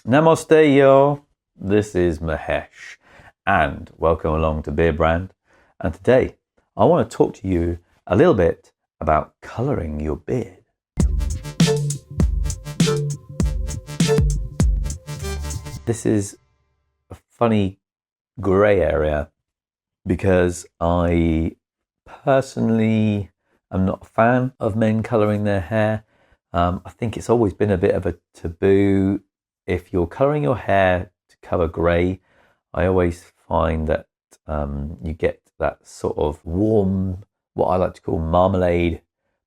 Namaste, y'all. This is Mahesh, and welcome along to Beardbrand. And today, I want to talk to you a little bit about colouring your beard. This is a funny grey area because I personally am not a fan of men colouring their hair. I think it's always been a bit of a taboo. If you're colouring your hair to cover grey, I always find that you get that sort of warm, what I like to call marmalade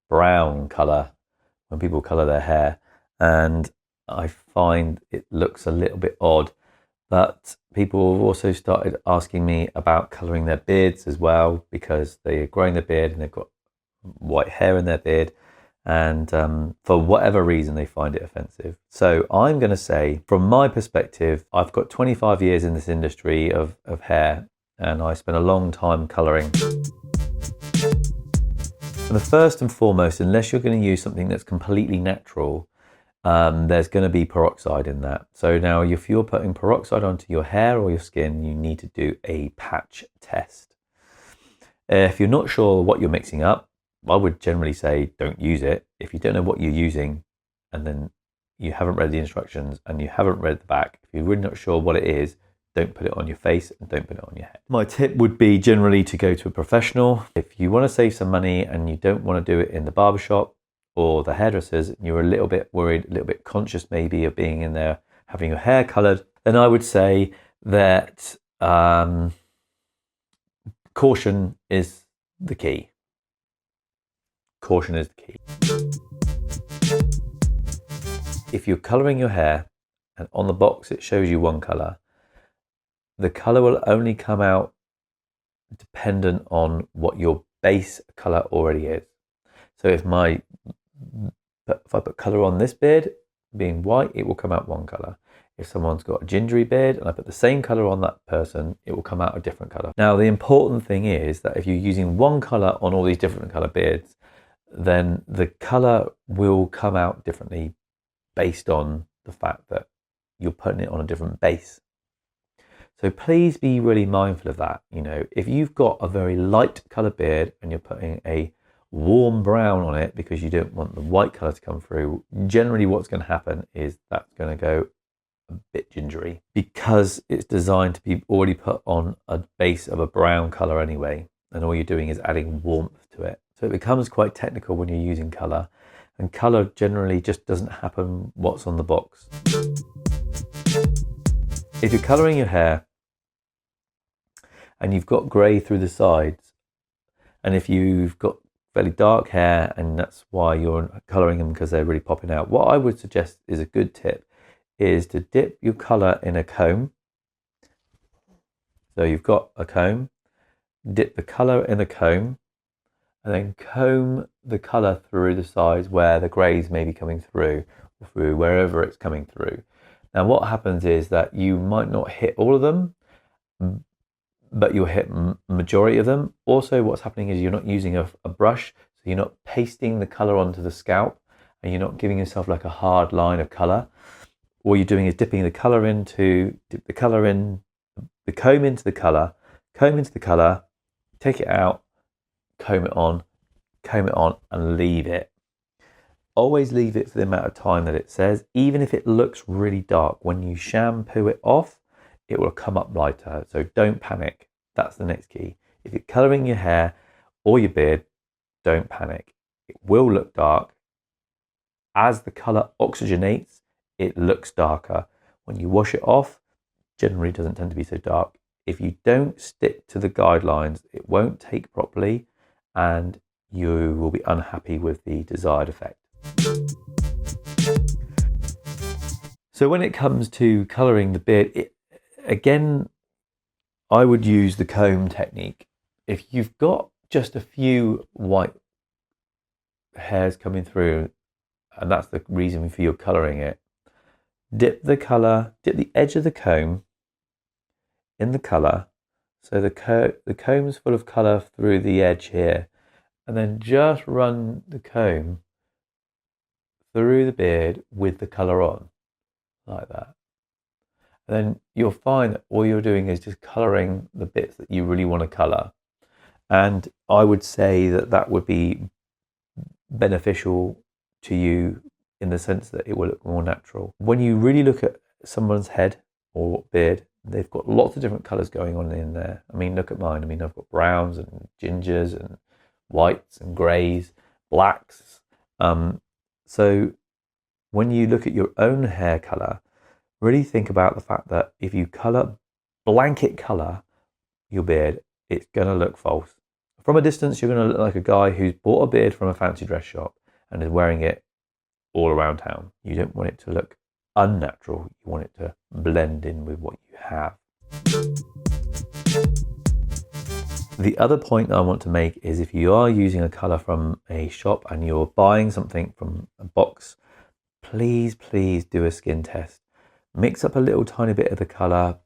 brown colour when people colour their hair. And I find it looks a little bit odd. But people have also started asking me about colouring their beards as well, because they're growing their beard and they've got white hair in their beard. And for whatever reason, they find it offensive. So I'm going to say, from my perspective, I've got 25 years in this industry of hair, and I spent a long time colouring. And the first and foremost, unless you're going to use something that's completely natural, there's going to be peroxide in that. So now if you're putting peroxide onto your hair or your skin, you need to do a patch test. If you're not sure what you're mixing up, I would generally say don't use it. If you don't know what you're using and then you haven't read the instructions and you haven't read the back, if you're really not sure what it is, don't put it on your face and don't put it on your head. My tip would be generally to go to a professional. If you want to save some money and you don't want to do it in the barbershop or the hairdressers, and you're a little bit worried, a little bit conscious maybe of being in there, having your hair coloured, then I would say that caution is the key. Caution is the key. If you're colouring your hair and on the box it shows you one colour, the colour will only come out dependent on what your base colour already is. So if I put colour on this beard being white, it will come out one colour. If someone's got a gingery beard and I put the same colour on that person, it will come out a different colour. Now the important thing is that if you're using one colour on all these different colour beards, then the colour will come out differently based on the fact that you're putting it on a different base. So please be really mindful of that. You know, if you've got a very light colour beard and you're putting a warm brown on it because you don't want the white colour to come through, generally what's going to happen is that's going to go a bit gingery because it's designed to be already put on a base of a brown colour anyway, and all you're doing is adding warmth to it. So it becomes quite technical when you're using colour, and colour generally just doesn't happen what's on the box. If you're colouring your hair and you've got grey through the sides, and if you've got fairly dark hair and that's why you're colouring them because they're really popping out, what I would suggest is a good tip is to dip your colour in a comb. So you've got a comb, dip the colour in a comb, and then comb the colour through the sides where the greys may be coming through, or through wherever it's coming through. Now what happens is that you might not hit all of them, but you'll hit majority of them. Also what's happening is you're not using a brush, so you're not pasting the colour onto the scalp, and you're not giving yourself like a hard line of colour. All you're doing is dip the comb into the colour, take it out, comb it on, and leave it. Always leave it for the amount of time that it says. Even if it looks really dark, when you shampoo it off, it will come up lighter. So don't panic. That's the next key. If you're colouring your hair or your beard, don't panic. It will look dark. As the colour oxygenates, it looks darker. When you wash it off, generally doesn't tend to be so dark. If you don't stick to the guidelines, it won't take properly and you will be unhappy with the desired effect. So when it comes to colouring the beard, again, I would use the comb technique. If you've got just a few white hairs coming through, and that's the reason for your colouring it, dip the edge of the comb in the colour, so the comb's full of colour through the edge here, and then just run the comb through the beard with the colour on, like that. then you'll find that all you're doing is just colouring the bits that you really want to colour. And I would say that that would be beneficial to you in the sense that it will look more natural. When you really look at someone's head or beard, they've got lots of different colours going on in there. I mean, look at mine. I mean, I've got browns and gingers and whites and greys, blacks. So when you look at your own hair colour, really think about the fact that if you blanket colour your beard, it's going to look false. From a distance, you're going to look like a guy who's bought a beard from a fancy dress shop and is wearing it all around town. You don't want it to look unnatural. You want it to blend in with what you have. The other point I want to make is if you are using a colour from a shop and you're buying something from a box, please do a skin test. Mix up a little tiny bit of the colour,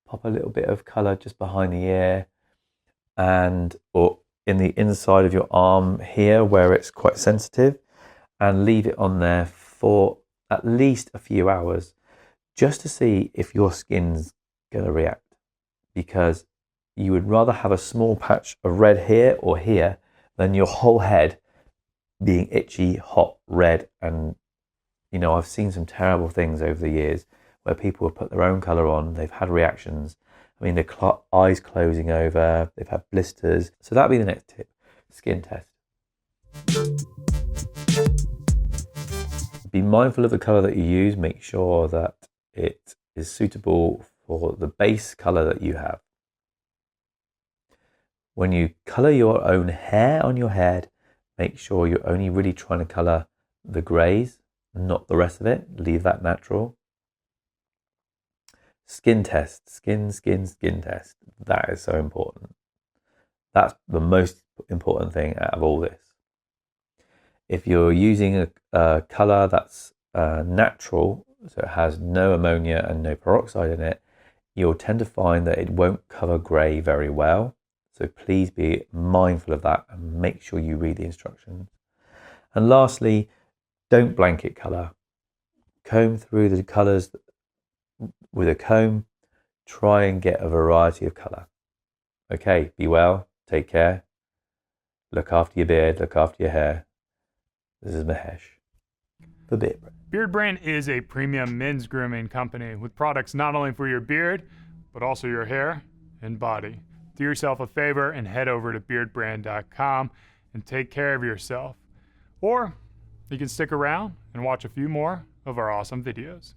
pop a little bit of colour just behind the ear or in the inside of your arm here where it's quite sensitive, and leave it on there for at least a few hours just to see if your skin's going to react, because you would rather have a small patch of red here or here than your whole head being itchy, hot, red. And you know, I've seen some terrible things over the years where people have put their own colour on, they've had reactions. I mean, their eyes closing over, they've had blisters. So that'd be the next tip, skin test. Be mindful of the colour that you use. Make sure that it is suitable for the base colour that you have. When you colour your own hair on your head, make sure you're only really trying to colour the greys, not the rest of it. Leave that natural. Skin test, skin test. That is so important. That's the most important thing out of all this. If you're using a colour that's natural, so it has no ammonia and no peroxide in it, you'll tend to find that it won't cover grey very well. So please be mindful of that and make sure you read the instructions. And lastly, don't blanket colour. Comb through the colours with a comb. Try and get a variety of colour. Okay, be well, take care. Look after your beard, look after your hair. This is Mahesh for Beardbrand. Beardbrand is a premium men's grooming company with products not only for your beard, but also your hair and body. Do yourself a favor and head over to beardbrand.com and take care of yourself. Or you can stick around and watch a few more of our awesome videos.